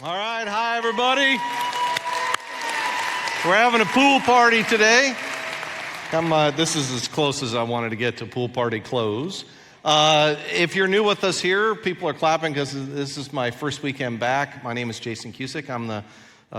All right, hi everybody. We're having a pool party today. This is as close as I wanted to get to pool party close. If you're new with us here, people are clapping because this is my first weekend back. My name is Jason Cusick. I'm the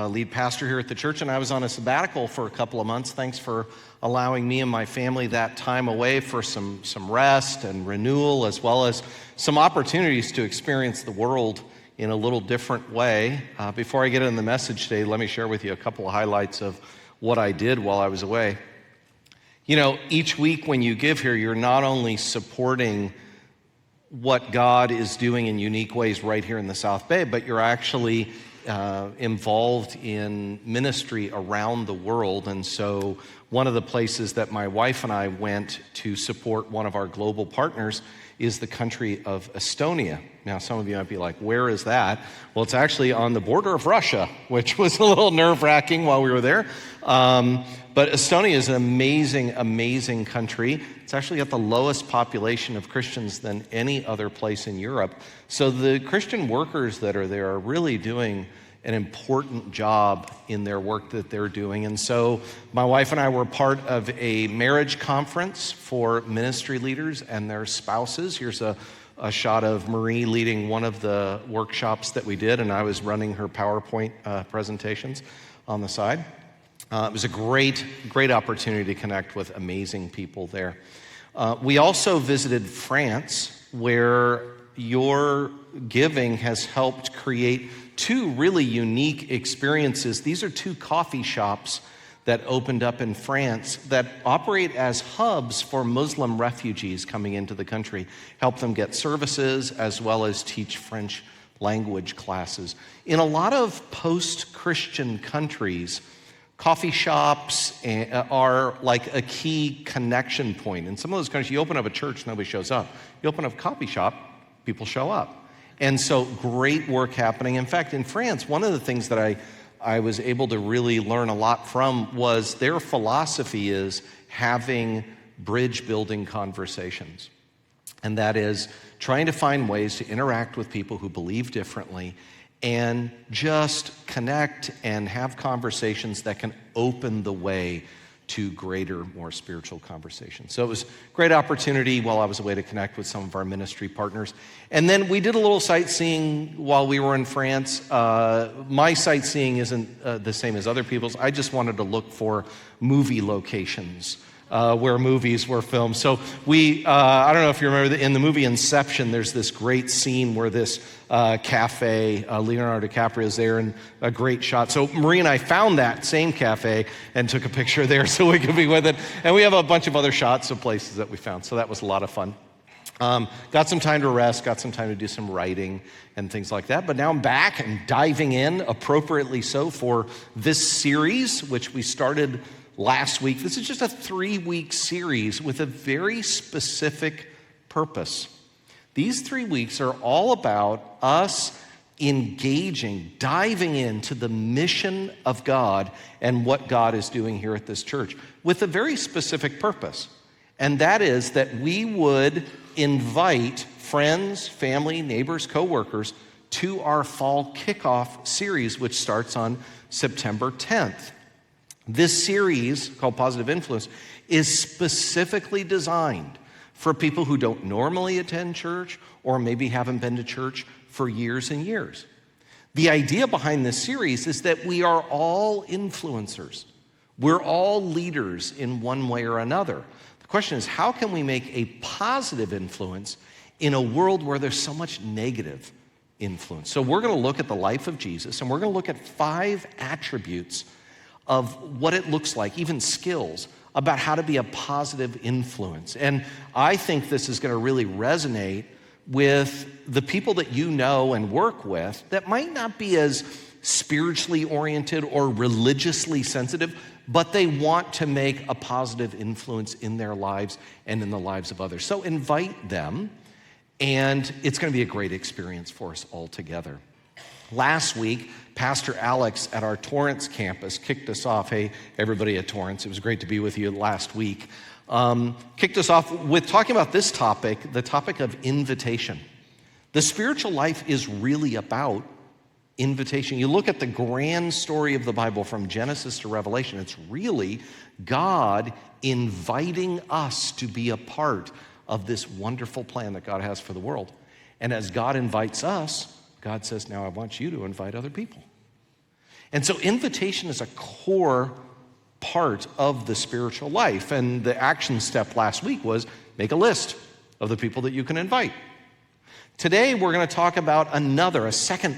lead pastor here at the church, and I was on a sabbatical for a couple of months. Thanks for allowing me and my family that time away for some rest and renewal, as well as some opportunities to experience the world in a little different way. Before I get into the message today, let me share with you a couple of highlights of what I did while I was away. You know, each week when you give here, you're not only supporting what God is doing in unique ways right here in the South Bay, but you're actually involved in ministry around the world. And so one of the places that my wife and I went to support one of our global partners is the country of Estonia. Now, some of you might be like, where is that? Well, it's actually on the border of Russia, which was a little nerve-wracking while we were there. But Estonia is an amazing, amazing country. It's actually got the lowest population of Christians than any other place in Europe. So the Christian workers that are there are really doing an important job in their work that they're doing. And so my wife and I were part of a marriage conference for ministry leaders and their spouses. Here's a shot of Marie leading one of the workshops that we did, and I was running her PowerPoint presentations on the side. It was a great opportunity to connect with amazing people there. We also visited France, where your giving has helped create two really unique experiences. These are two coffee shops that opened up in France that operate as hubs for Muslim refugees coming into the country, help them get services as well as teach French language classes. In a lot of post-Christian countries, coffee shops are like a key connection point. In some of those countries, you open up a church, nobody shows up. You open up a coffee shop, people show up. And so great work happening. In fact, in France, one of the things that I was able to really learn a lot from was their philosophy is having bridge building conversations. And that is trying to find ways to interact with people who believe differently and just connect and have conversations that can open the way to greater, more spiritual conversations. So it was a great opportunity while I was away to connect with some of our ministry partners. And then we did a little sightseeing while we were in France. My sightseeing isn't the same as other people's. I just wanted to look for movie locations where movies were filmed. So I don't know if you remember, in the movie Inception, there's this great scene where this cafe, Leonardo DiCaprio is there, and a great shot. So Marie and I found that same cafe and took a picture there so we could be with it. And we have a bunch of other shots of places that we found. So that was a lot of fun. Got some time to rest, got some time to do some writing and things like that. But now I'm back and diving in, appropriately so, for this series, which we started last week. This is just a 3-week series with a very specific purpose. These 3 weeks are all about us engaging, diving into the mission of God and what God is doing here at this church with a very specific purpose. And that is that we would invite friends, family, neighbors, co-workers to our fall kickoff series, which starts on September 10th. This series, called Positive Influence, is specifically designed for people who don't normally attend church or maybe haven't been to church for years and years. The idea behind this series is that we are all influencers. We're all leaders in one way or another. The question is, how can we make a positive influence in a world where there's so much negative influence? So we're going to look at the life of Jesus, and we're going to look at 5 attributes of what it looks like, even skills, about how to be a positive influence. And I think this is going to really resonate with the people that you know and work with that might not be as spiritually oriented or religiously sensitive, but they want to make a positive influence in their lives and in the lives of others. So invite them, and it's going to be a great experience for us all together. Last week, Pastor Alex at our Torrance campus kicked us off. Hey, everybody at Torrance, it was great to be with you last week. Kicked us off with talking about this topic, the topic of invitation. The spiritual life is really about invitation. You look at the grand story of the Bible from Genesis to Revelation, it's really God inviting us to be a part of this wonderful plan that God has for the world. And as God invites us, God says, now I want you to invite other people. And so invitation is a core part of the spiritual life. And the action step last week was make a list of the people that you can invite. Today, we're going to talk about a second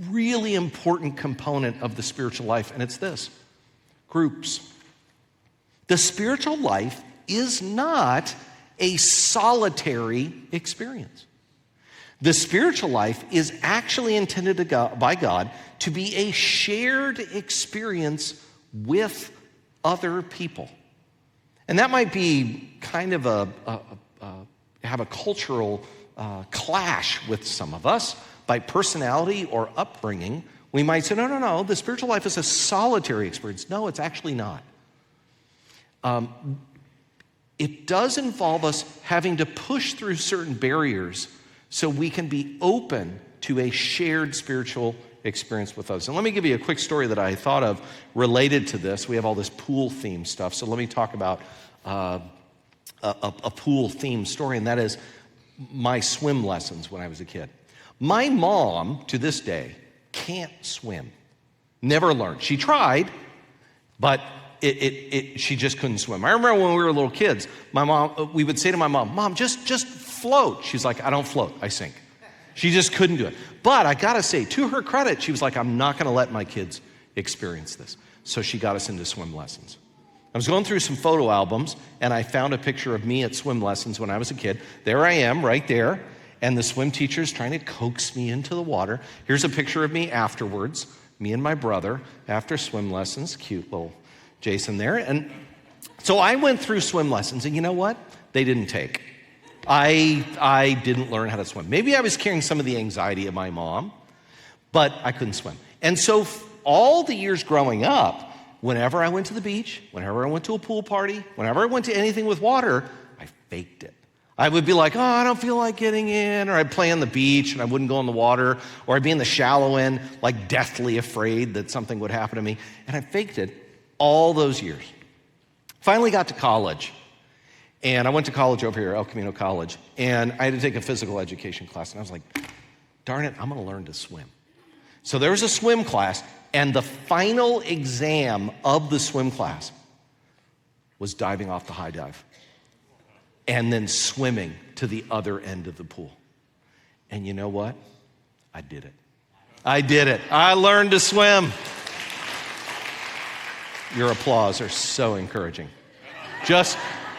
really important component of the spiritual life, and it's this: groups. The spiritual life is not a solitary experience. The spiritual life is actually intended by God to be a shared experience with other people. And that might be kind of have a cultural clash with some of us. By personality or upbringing, we might say, no, the spiritual life is a solitary experience. No, it's actually not. It does involve us having to push through certain barriers so we can be open to a shared spiritual experience with others. And let me give you a quick story that I thought of related to this. We have all this pool theme stuff, so let me talk about a pool theme story, and that is my swim lessons when I was a kid. My mom, to this day, can't swim. Never learned. She tried, but she just couldn't swim. I remember when we were little kids, we would say to my mom, just float. She's like, I don't float, I sink. She just couldn't do it. But I gotta say, to her credit, she was like, I'm not gonna let my kids experience this. So she got us into swim lessons. I was going through some photo albums, and I found a picture of me at swim lessons when I was a kid. There I am, right there. And the swim teacher's trying to coax me into the water. Here's a picture of me afterwards, me and my brother after swim lessons. Cute little Jason there. And so I went through swim lessons, and you know what? They didn't take. I didn't learn how to swim. Maybe I was carrying some of the anxiety of my mom, but I couldn't swim. And so all the years growing up, whenever I went to the beach, whenever I went to a pool party, whenever I went to anything with water, I faked it. I would be like, I don't feel like getting in, or I'd play on the beach and I wouldn't go in the water, or I'd be in the shallow end, like deathly afraid that something would happen to me. And I faked it all those years. Finally got to college, and I went to college over here, El Camino College, and I had to take a physical education class, and I was like, darn it, I'm gonna learn to swim. So there was a swim class, and the final exam of the swim class was diving off the high dive and then swimming to the other end of the pool. And you know what? I did it. I learned to swim. Your applause are so encouraging. Just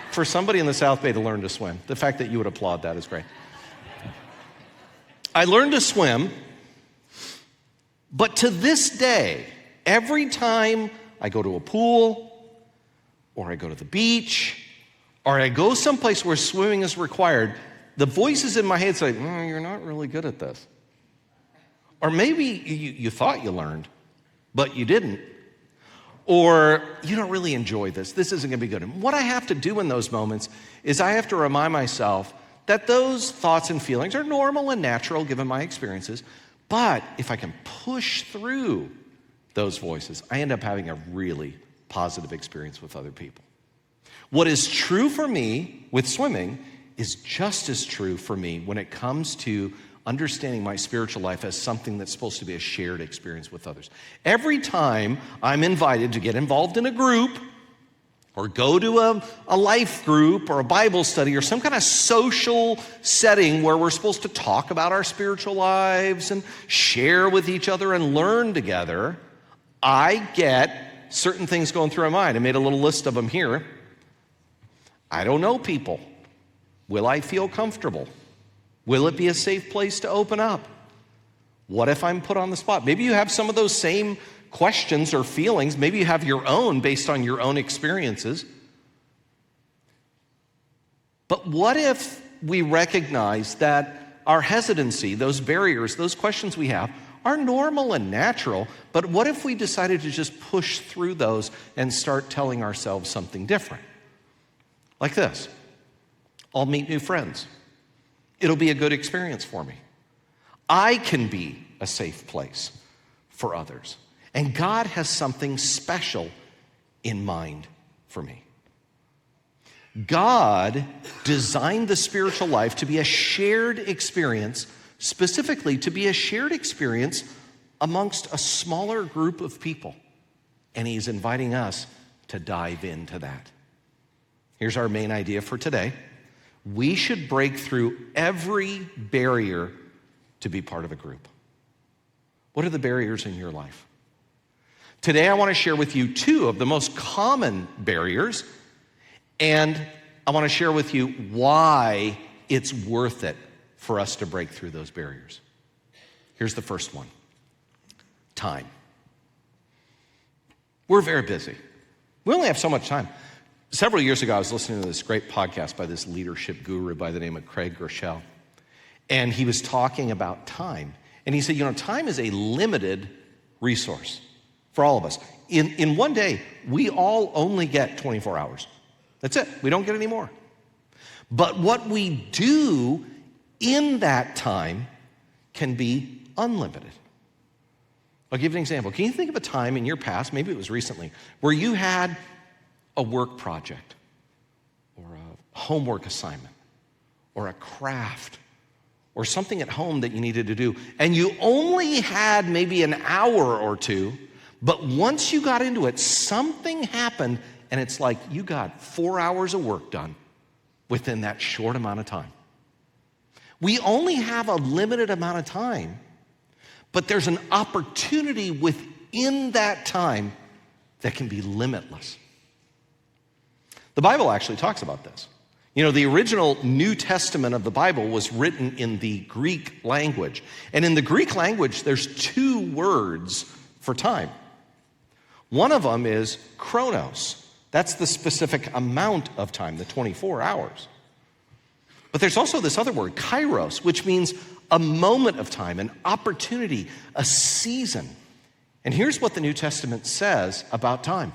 for somebody in the South Bay to learn to swim, the fact that you would applaud that is great. I learned to swim, but to this day, every time I go to a pool, or I go to the beach, or I go someplace where swimming is required, the voices in my head say, you're not really good at this. Or maybe you thought you learned, but you didn't. Or you don't really enjoy this. This isn't going to be good. And what I have to do in those moments is I have to remind myself that those thoughts and feelings are normal and natural given my experiences. But if I can push through those voices, I end up having a really positive experience with other people. What is true for me with swimming is just as true for me when it comes to understanding my spiritual life as something that's supposed to be a shared experience with others. Every time I'm invited to get involved in a group, or go to a life group or a Bible study or some kind of social setting where we're supposed to talk about our spiritual lives and share with each other and learn together, I get certain things going through my mind. I made a little list of them here. I don't know people. Will I feel comfortable? Will it be a safe place to open up? What if I'm put on the spot? Maybe you have some of those same questions or feelings. Maybe you have your own based on your own experiences. But what if we recognize that our hesitancy, those barriers, those questions we have are normal and natural, but what if we decided to just push through those and start telling ourselves something different? Like this: I'll meet new friends. It'll be a good experience for me. I can be a safe place for others. And God has something special in mind for me. God designed the spiritual life to be a shared experience, specifically to be a shared experience amongst a smaller group of people. And he's inviting us to dive into that. Here's our main idea for today. We should break through every barrier to be part of a group. What are the barriers in your life? Today, I want to share with you two of the most common barriers, and I want to share with you why it's worth it for us to break through those barriers. Here's the first one: time. We're very busy. We only have so much time. Several years ago, I was listening to this great podcast by this leadership guru by the name of Craig Groeschel, and he was talking about time. And he said, time is a limited resource for all of us. In one day, we all only get 24 hours. That's it. We don't get any more. But what we do in that time can be unlimited. I'll give you an example. Can you think of a time in your past, maybe it was recently, where you had a work project or a homework assignment or a craft or something at home that you needed to do, and you only had maybe an hour or two, but once you got into it, something happened, and it's like you got 4 hours of work done within that short amount of time. We only have a limited amount of time, but there's an opportunity within that time that can be limitless. The Bible actually talks about this. The original New Testament of the Bible was written in the Greek language. And in the Greek language, there's two words for time. One of them is chronos. That's the specific amount of time, the 24 hours. But there's also this other word, kairos, which means a moment of time, an opportunity, a season. And here's what the New Testament says about time: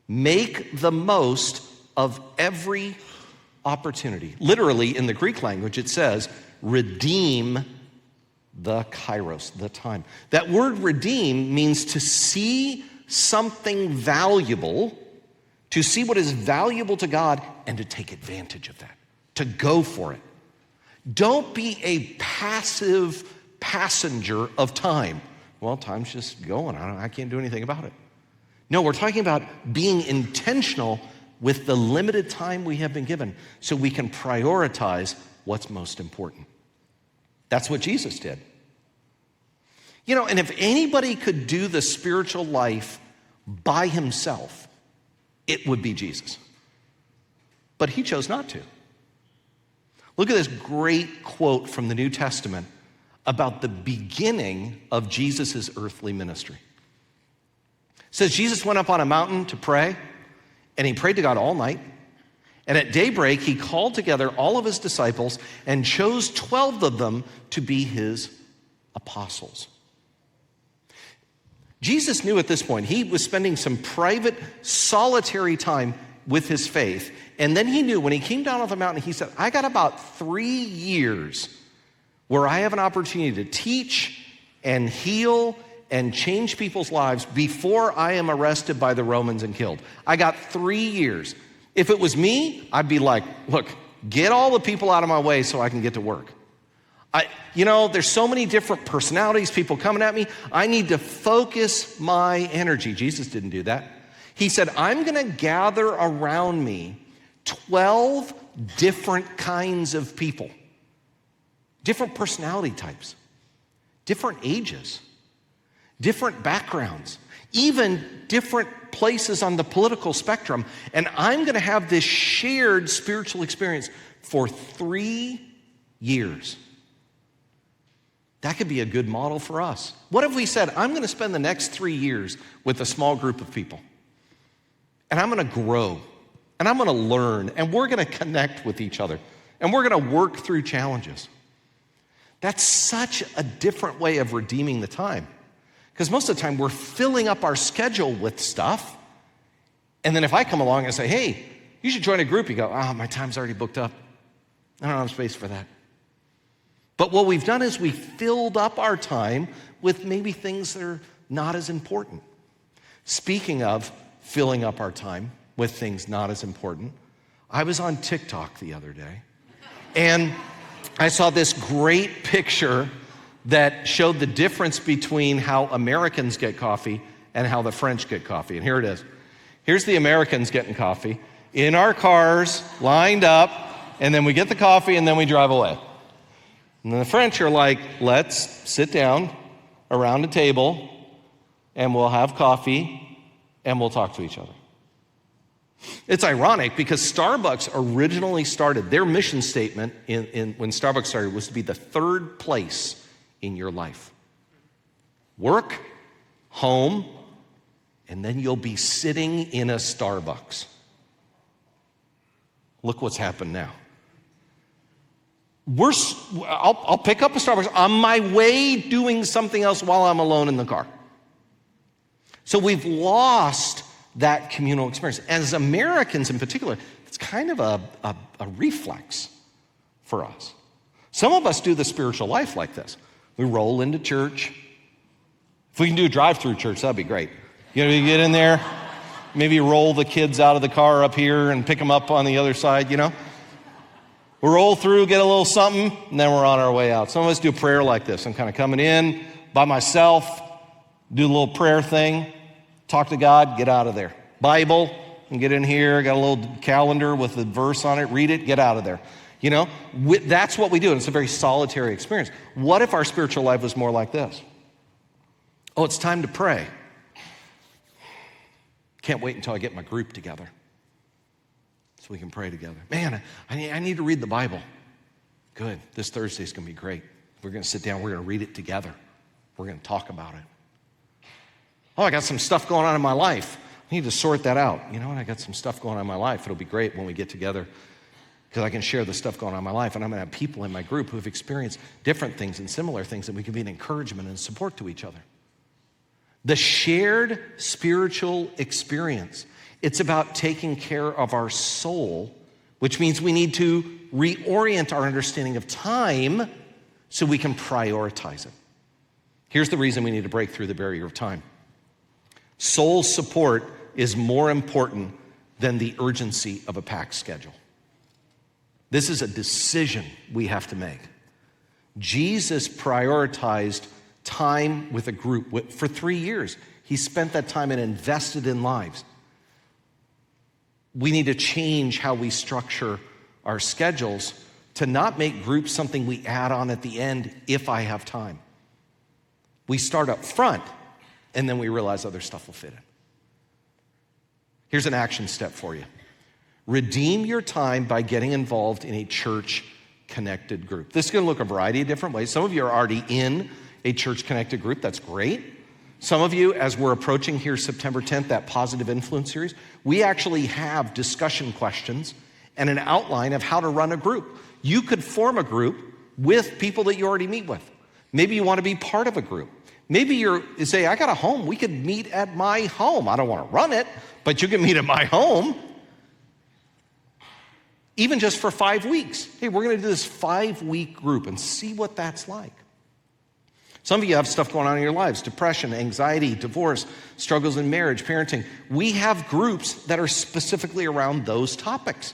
make the most of every opportunity. Literally, in the Greek language, it says, redeem the kairos, the time. That word redeem means to see something valuable, to see what is valuable to God, and to take advantage of that, to go for it. Don't be a passive passenger of time. Well, time's just going. I can't do anything about it. No, we're talking about being intentional with the limited time we have been given so we can prioritize what's most important. That's what Jesus did. And if anybody could do the spiritual life by himself, it would be Jesus. But he chose not to. Look at this great quote from the New Testament about the beginning of Jesus' earthly ministry. It says, Jesus went up on a mountain to pray, and he prayed to God all night. And at daybreak, he called together all of his disciples and chose 12 of them to be his apostles. Jesus knew at this point he was spending some private, solitary time with his faith. And then he knew when he came down off the mountain, he said, I got about 3 years where I have an opportunity to teach and heal and change people's lives before I am arrested by the Romans and killed. I got 3 years. If it was me, I'd be like, look, get all the people out of my way so I can get to work. There's so many different personalities, people coming at me. I need to focus my energy. Jesus didn't do that. He said, I'm going to gather around me 12 different kinds of people, different personality types, different ages, different backgrounds, even different places on the political spectrum. And I'm going to have this shared spiritual experience for 3 years. That could be a good model for us. What if we said, I'm going to spend the next 3 years with a small group of people, and I'm going to grow, and I'm going to learn, and we're going to connect with each other, and we're going to work through challenges. That's such a different way of redeeming the time. Because most of the time, we're filling up our schedule with stuff, and then if I come along and say, hey, you should join a group, you go, my time's already booked up. I don't have space for that. But what we've done is we filled up our time with maybe things that are not as important. Speaking of filling up our time with things not as important, I was on TikTok the other day, and I saw this great picture that showed the difference between how Americans get coffee and how the French get coffee. And here it is. Here's the Americans getting coffee in our cars, lined up, and then we get the coffee and then we drive away. And then the French are like, let's sit down around a table and we'll have coffee and we'll talk to each other. It's ironic because Starbucks originally started, their mission statement when Starbucks started was to be the third place in your life. Work, home, and then you'll be sitting in a Starbucks. Look what's happened now. I'll pick up a Starbucks on my way doing something else while I'm alone in the car. So we've lost that communal experience. As Americans in particular, it's kind of a reflex for us. Some of us do the spiritual life like this. We roll into church. If we can do a drive-through church, that'd be great. You know, you get in there, maybe roll the kids out of the car up here and pick them up on the other side, you know. We roll through, get a little something, and then we're on our way out. Some of us do prayer like this. I'm kind of coming in by myself, do a little prayer thing, talk to God, get out of there. Bible, and get in here, got a little calendar with a verse on it, read it, get out of there. You know, that's what we do, and it's a very solitary experience. What if our spiritual life was more like this? Oh, it's time to pray. Can't wait until I get my group together so we can pray together. Man, I need to read the Bible. Good. This Thursday's going to be great. We're going to sit down. We're going to read it together. We're going to talk about it. Oh, I got some stuff going on in my life. I need to sort that out. You know what? I got some stuff going on in my life. It'll be great when we get together because I can share the stuff going on in my life. And I'm going to have people in my group who have experienced different things and similar things that we can be an encouragement and support to each other. The shared spiritual experience. It's about taking care of our soul, which means we need to reorient our understanding of time so we can prioritize it. Here's the reason we need to break through the barrier of time. Soul support is more important than the urgency of a packed schedule. This is a decision we have to make. Jesus prioritized time with a group for 3 years. He spent that time and invested in lives. We need to change how we structure our schedules to not make groups something we add on at the end if I have time. We start up front and then we realize other stuff will fit in. Here's an action step for you. Redeem your time by getting involved in a church-connected group. This is going to look a variety of different ways. Some of you are already in a church-connected group. That's great. Some of you, as we're approaching here September 10th, that Positive Influence series, we actually have discussion questions and an outline of how to run a group. You could form a group with people that you already meet with. Maybe you want to be part of a group. Maybe you say, I got a home. We could meet at my home. I don't want to run it, but you can meet at my home. Even just for 5 weeks. Hey, we're going to do this 5-week group and see what that's like. Some of you have stuff going on in your lives, depression, anxiety, divorce, struggles in marriage, parenting. We have groups that are specifically around those topics.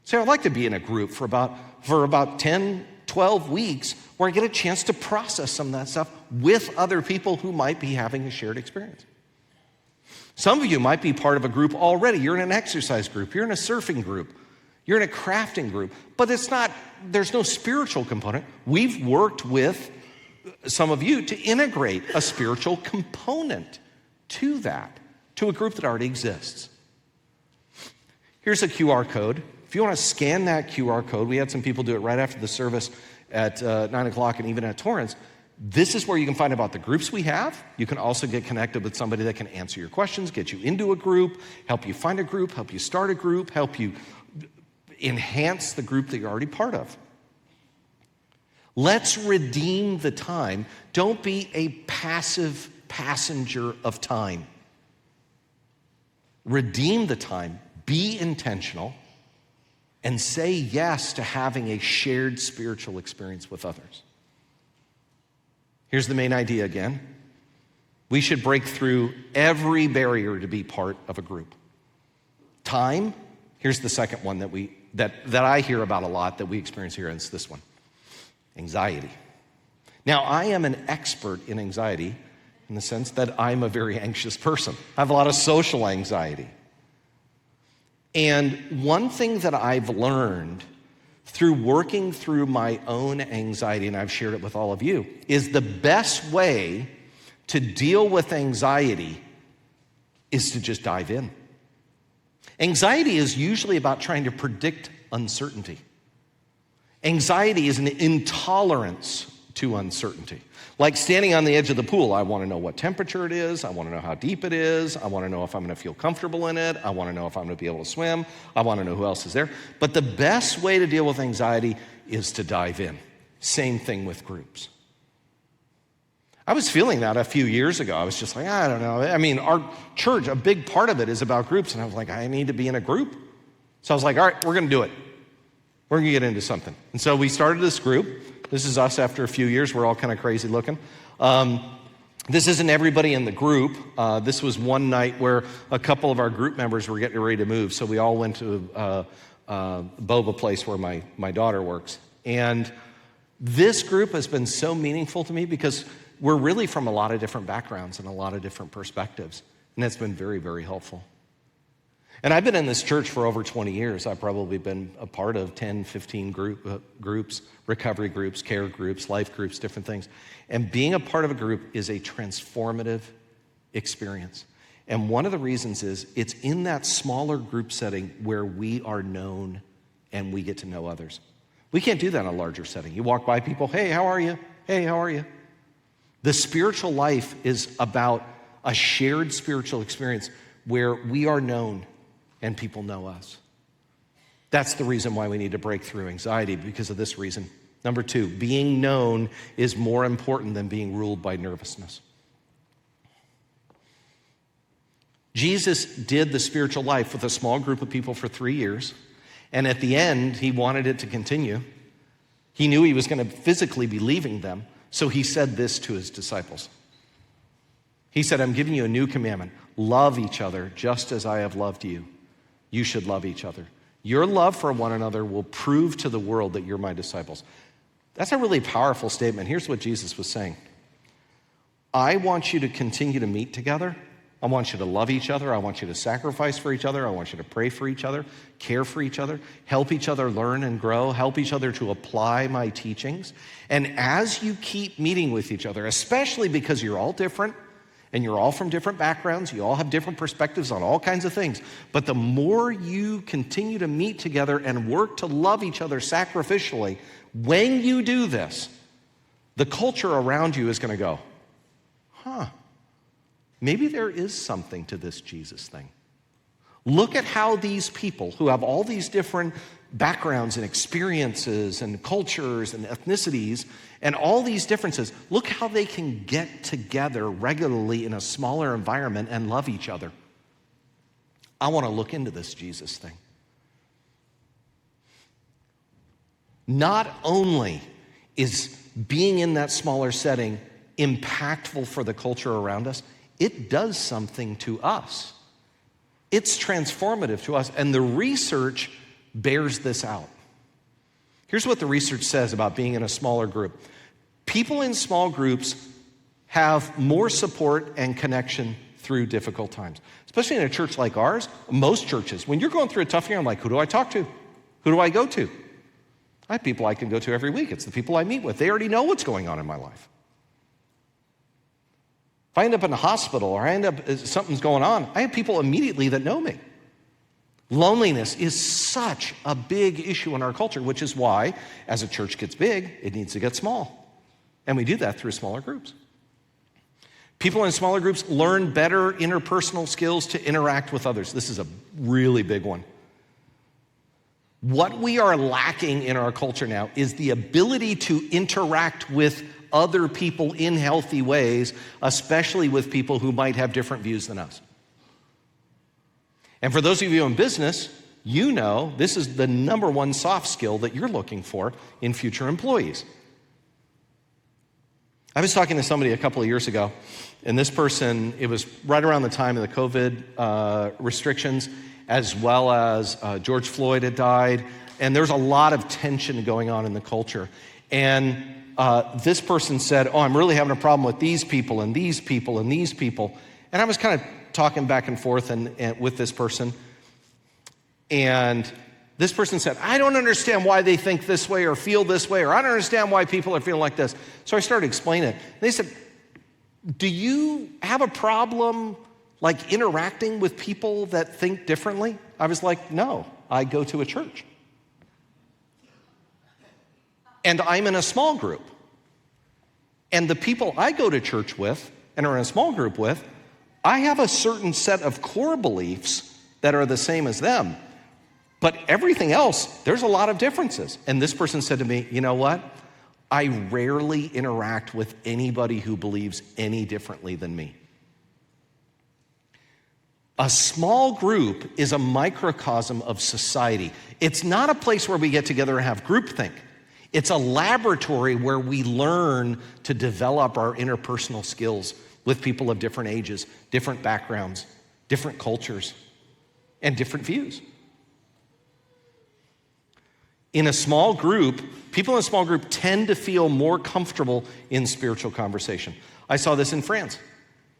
So I'd like to be in a group for about 10, 12 weeks where I get a chance to process some of that stuff with other people who might be having a shared experience. Some of you might be part of a group already. You're in an exercise group. You're in a surfing group. You're in a crafting group. But there's no spiritual component. We've worked with some of you to integrate a spiritual component to that, to a group that already exists. Here's a QR code. If you want to scan that QR code, we had some people do it right after the service at 9 o'clock and even at Torrance. This is where you can find out about the groups we have. You can also get connected with somebody that can answer your questions, get you into a group, help you find a group, help you start a group, help you enhance the group that you're already part of. Let's redeem the time. Don't be a passive passenger of time. Redeem the time, be intentional, and say yes to having a shared spiritual experience with others. Here's the main idea again. We should break through every barrier to be part of a group. Time, here's the second one that I hear about a lot that we experience here, and it's this one. Anxiety. Now, I am an expert in anxiety in the sense that I'm a very anxious person. I have a lot of social anxiety. And one thing that I've learned through working through my own anxiety, and I've shared it with all of you, is the best way to deal with anxiety is to just dive in. Anxiety is usually about trying to predict uncertainty. Anxiety is an intolerance to uncertainty. Like standing on the edge of the pool, I want to know what temperature it is, I want to know how deep it is, I want to know if I'm going to feel comfortable in it, I want to know if I'm going to be able to swim, I want to know who else is there. But the best way to deal with anxiety is to dive in. Same thing with groups. I was feeling that a few years ago. I was just like, I don't know. I mean, our church, a big part of it is about groups, and I was like, I need to be in a group. So I was like, all right, we're going to do it. We're going to get into something. And so we started this group. This is us after a few years. We're all kind of crazy looking. This isn't everybody in the group. This was one night where a couple of our group members were getting ready to move. So we all went to Boba Place where my daughter works. And this group has been so meaningful to me because we're really from a lot of different backgrounds and a lot of different perspectives. And that's been very, very helpful. And I've been in this church for over 20 years. I've probably been a part of 10, 15 groups, recovery groups, care groups, life groups, different things. And being a part of a group is a transformative experience. And one of the reasons is it's in that smaller group setting where we are known and we get to know others. We can't do that in a larger setting. You walk by people, hey, how are you? Hey, how are you? The spiritual life is about a shared spiritual experience where we are known and people know us. That's the reason why we need to break through anxiety, because of this reason. Number 2, being known is more important than being ruled by nervousness. Jesus did the spiritual life with a small group of people for 3 years, and at the end, he wanted it to continue. He knew he was going to physically be leaving them, so he said this to his disciples. He said, I'm giving you a new commandment. Love each other just as I have loved you. You should love each other. Your love for one another will prove to the world that you're my disciples. That's a really powerful statement. Here's what Jesus was saying. I want you to continue to meet together. I want you to love each other. I want you to sacrifice for each other. I want you to pray for each other, care for each other, help each other learn and grow, help each other to apply my teachings. And as you keep meeting with each other, especially because you're all different and you're all from different backgrounds, you all have different perspectives on all kinds of things, but the more you continue to meet together and work to love each other sacrificially, when you do this, the culture around you is going to go, maybe there is something to this Jesus thing. Look at how these people who have all these different backgrounds and experiences and cultures and ethnicities and all these differences, look how they can get together regularly in a smaller environment and love each other. I want to look into this Jesus thing. Not only is being in that smaller setting impactful for the culture around us, it does something to us. It's transformative to us, and the research bears this out. Here's what the research says about being in a smaller group. People in small groups have more support and connection through difficult times. Especially in a church like ours, most churches, when you're going through a tough year, I'm like, who do I talk to? Who do I go to? I have people I can go to every week. It's the people I meet with. They already know what's going on in my life. If I end up in the hospital or something's going on, I have people immediately that know me. Loneliness is such a big issue in our culture, which is why, as a church gets big, it needs to get small. And we do that through smaller groups. People in smaller groups learn better interpersonal skills to interact with others. This is a really big one. What we are lacking in our culture now is the ability to interact with other people in healthy ways, especially with people who might have different views than us. And for those of you in business, you know this is the number one soft skill that you're looking for in future employees. I was talking to somebody a couple of years ago, and this person, it was right around the time of the COVID restrictions, as well as George Floyd had died, and there's a lot of tension going on in the culture. And this person said, oh, I'm really having a problem with these people and these people and these people. And I was kind of talking back and forth and with this person. And this person said, I don't understand why they think this way or feel this way, or I don't understand why people are feeling like this. So I started explaining it. They said, do you have a problem like interacting with people that think differently? I was like, no, I go to a church. And I'm in a small group. And the people I go to church with and are in a small group with, I have a certain set of core beliefs that are the same as them. But everything else, there's a lot of differences. And this person said to me, you know what? I rarely interact with anybody who believes any differently than me. A small group is a microcosm of society. It's not a place where we get together and have groupthink. It's a laboratory where we learn to develop our interpersonal skills with people of different ages, different backgrounds, different cultures, and different views. In a small group, people in a small group tend to feel more comfortable in spiritual conversation. I saw this in France.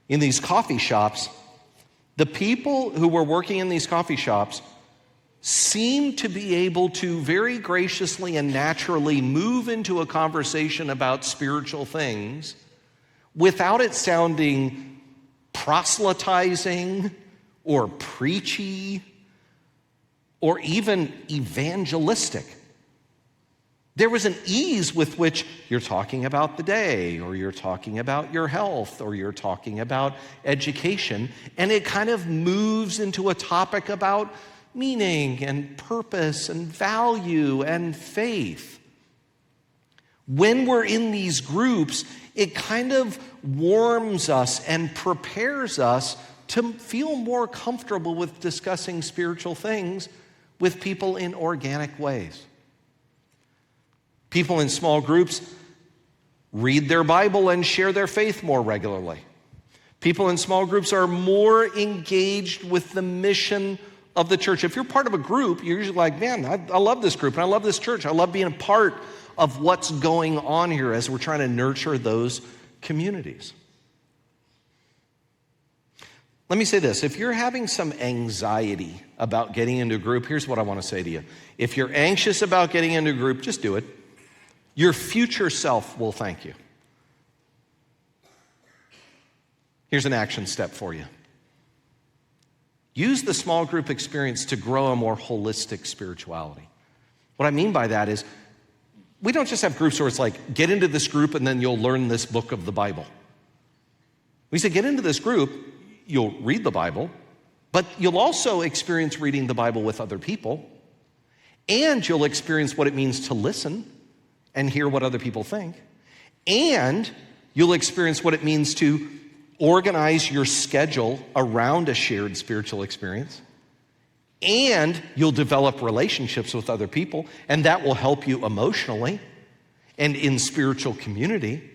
In these coffee shops, the people who were working in these coffee shops seemed to be able to very graciously and naturally move into a conversation about spiritual things without it sounding proselytizing or preachy or even evangelistic. There was an ease with which you're talking about the day, or you're talking about your health, or you're talking about education, and it kind of moves into a topic about meaning and purpose and value and faith. When we're in these groups, it kind of warms us and prepares us to feel more comfortable with discussing spiritual things with people in organic ways. People in small groups read their Bible and share their faith more regularly. People in small groups are more engaged with the mission of the church. If you're part of a group, you're usually like, man, I love this group and I love this church. I love being a part of what's going on here as we're trying to nurture those communities. Let me say this. If you're having some anxiety about getting into a group, here's what I want to say to you. If you're anxious about getting into a group, just do it. Your future self will thank you. Here's an action step for you. Use the small group experience to grow a more holistic spirituality. What I mean by that is, we don't just have groups where it's like, get into this group and then you'll learn this book of the Bible. We say, get into this group, you'll read the Bible, but you'll also experience reading the Bible with other people, and you'll experience what it means to listen and hear what other people think, and you'll experience what it means to organize your schedule around a shared spiritual experience, and you'll develop relationships with other people, and that will help you emotionally and in spiritual community.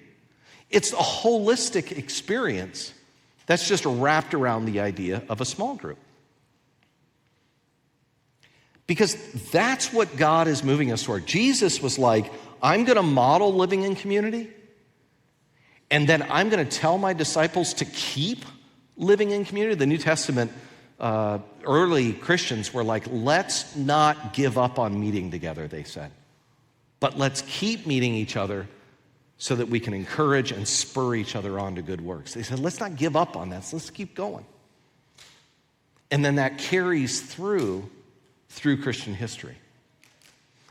It's a holistic experience that's just wrapped around the idea of a small group. Because that's what God is moving us toward. Jesus was like, I'm going to model living in community, and then I'm going to tell my disciples to keep living in community. The New Testament, early Christians were like, let's not give up on meeting together, they said. But let's keep meeting each other so that we can encourage and spur each other on to good works. They said, let's not give up on that, so let's keep going. And then that carries through Christian history.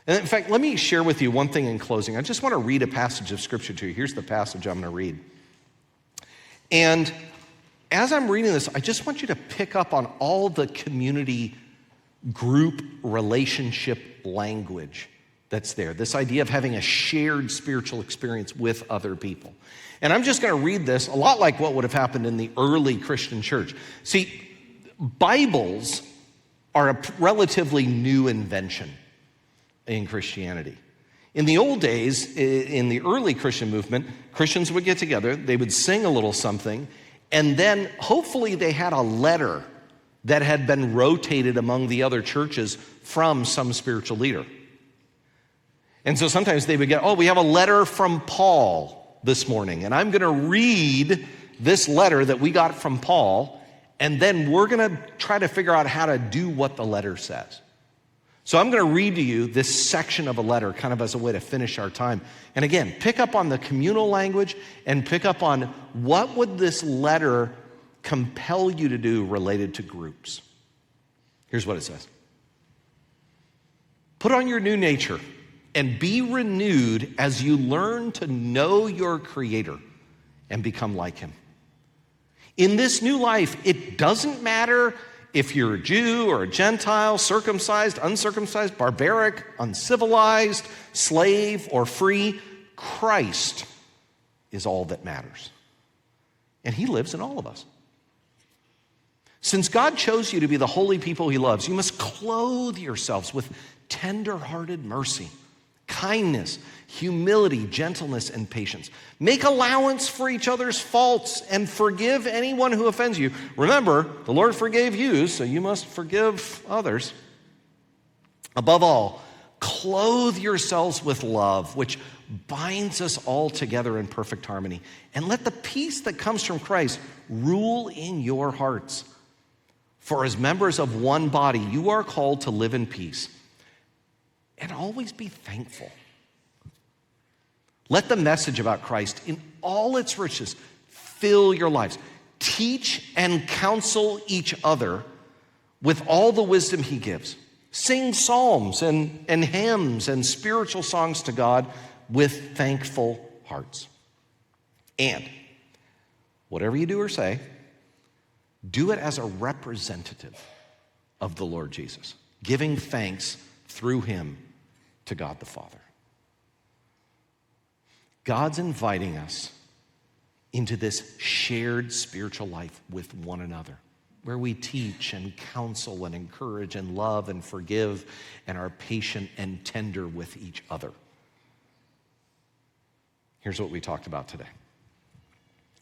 And in fact, let me share with you one thing in closing. I just want to read a passage of Scripture to you. Here's the passage I'm going to read. And as I'm reading this, I just want you to pick up on all the community group relationship language that's there. This idea of having a shared spiritual experience with other people. And I'm just going to read this a lot like what would have happened in the early Christian church. See, Bibles are a relatively new invention in Christianity. In the old days, in the early Christian movement, Christians would get together, they would sing a little something, and then hopefully they had a letter that had been rotated among the other churches from some spiritual leader. And so sometimes they would get, we have a letter from Paul this morning, and I'm going to read this letter that we got from Paul, and then we're going to try to figure out how to do what the letter says. So I'm going to read to you this section of a letter kind of as a way to finish our time. And again, pick up on the communal language and pick up on what would this letter compel you to do related to groups. Here's what it says. Put on your new nature and be renewed as you learn to know your Creator and become like Him. In this new life, it doesn't matter if you're a Jew or a Gentile, circumcised, uncircumcised, barbaric, uncivilized, slave, or free, Christ is all that matters. And He lives in all of us. Since God chose you to be the holy people He loves, you must clothe yourselves with tender-hearted mercy, kindness, humility, gentleness, and patience. Make allowance for each other's faults and forgive anyone who offends you. Remember, the Lord forgave you, so you must forgive others. Above all, clothe yourselves with love, which binds us all together in perfect harmony. And let the peace that comes from Christ rule in your hearts. For as members of one body, you are called to live in peace. And always be thankful. Let the message about Christ in all its riches fill your lives. Teach and counsel each other with all the wisdom He gives. Sing psalms and hymns and spiritual songs to God with thankful hearts. And whatever you do or say, do it as a representative of the Lord Jesus, giving thanks through Him to God the Father. God's inviting us into this shared spiritual life with one another, where we teach and counsel and encourage and love and forgive and are patient and tender with each other. Here's what we talked about today.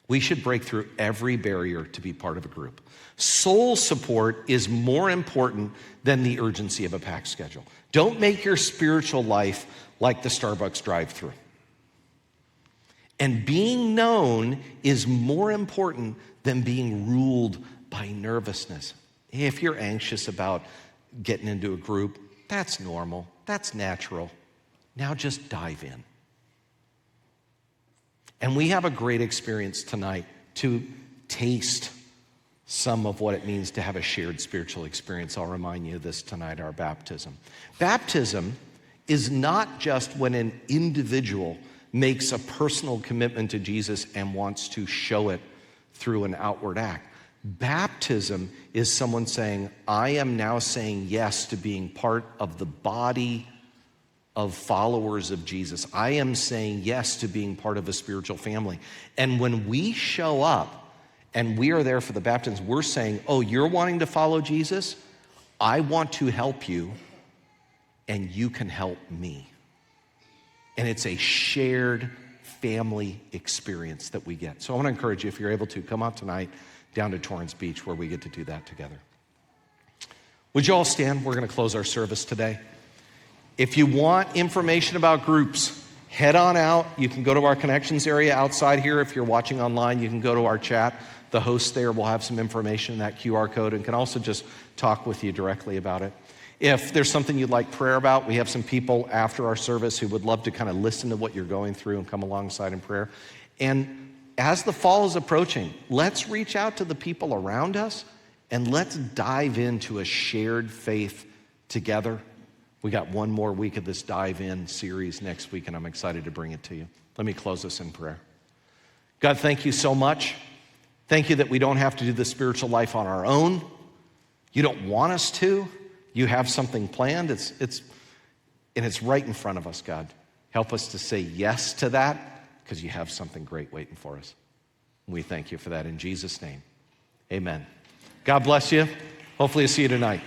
We should break through every barrier to be part of a group. Soul support is more important than the urgency of a packed schedule. Don't make your spiritual life like the Starbucks drive-thru. And being known is more important than being ruled by nervousness. If you're anxious about getting into a group, that's normal, that's natural. Now just dive in. And we have a great experience tonight to taste some of what it means to have a shared spiritual experience. I'll remind you of this tonight, our baptism. Baptism is not just when an individual makes a personal commitment to Jesus and wants to show it through an outward act. Baptism is someone saying, I am now saying yes to being part of the body of followers of Jesus. I am saying yes to being part of a spiritual family. And when we show up and we are there for the baptism, we're saying, oh, you're wanting to follow Jesus? I want to help you, and you can help me. And it's a shared family experience that we get. So I want to encourage you, if you're able to, come out tonight down to Torrance Beach where we get to do that together. Would you all stand? We're going to close our service today. If you want information about groups, head on out. You can go to our connections area outside here. If you're watching online, you can go to our chat. The host there will have some information in that QR code and can also just talk with you directly about it. If there's something you'd like prayer about, we have some people after our service who would love to kind of listen to what you're going through and come alongside in prayer. And as the fall is approaching, let's reach out to the people around us and let's dive into a shared faith together. We got one more week of this Dive In series next week, and I'm excited to bring it to you. Let me close this in prayer. God, thank you so much. Thank you that we don't have to do the spiritual life on our own. You don't want us to. You have something planned. It's right in front of us, God. Help us to say yes to that because you have something great waiting for us. We thank you for that in Jesus' name. Amen. God bless you. Hopefully I'll see you tonight.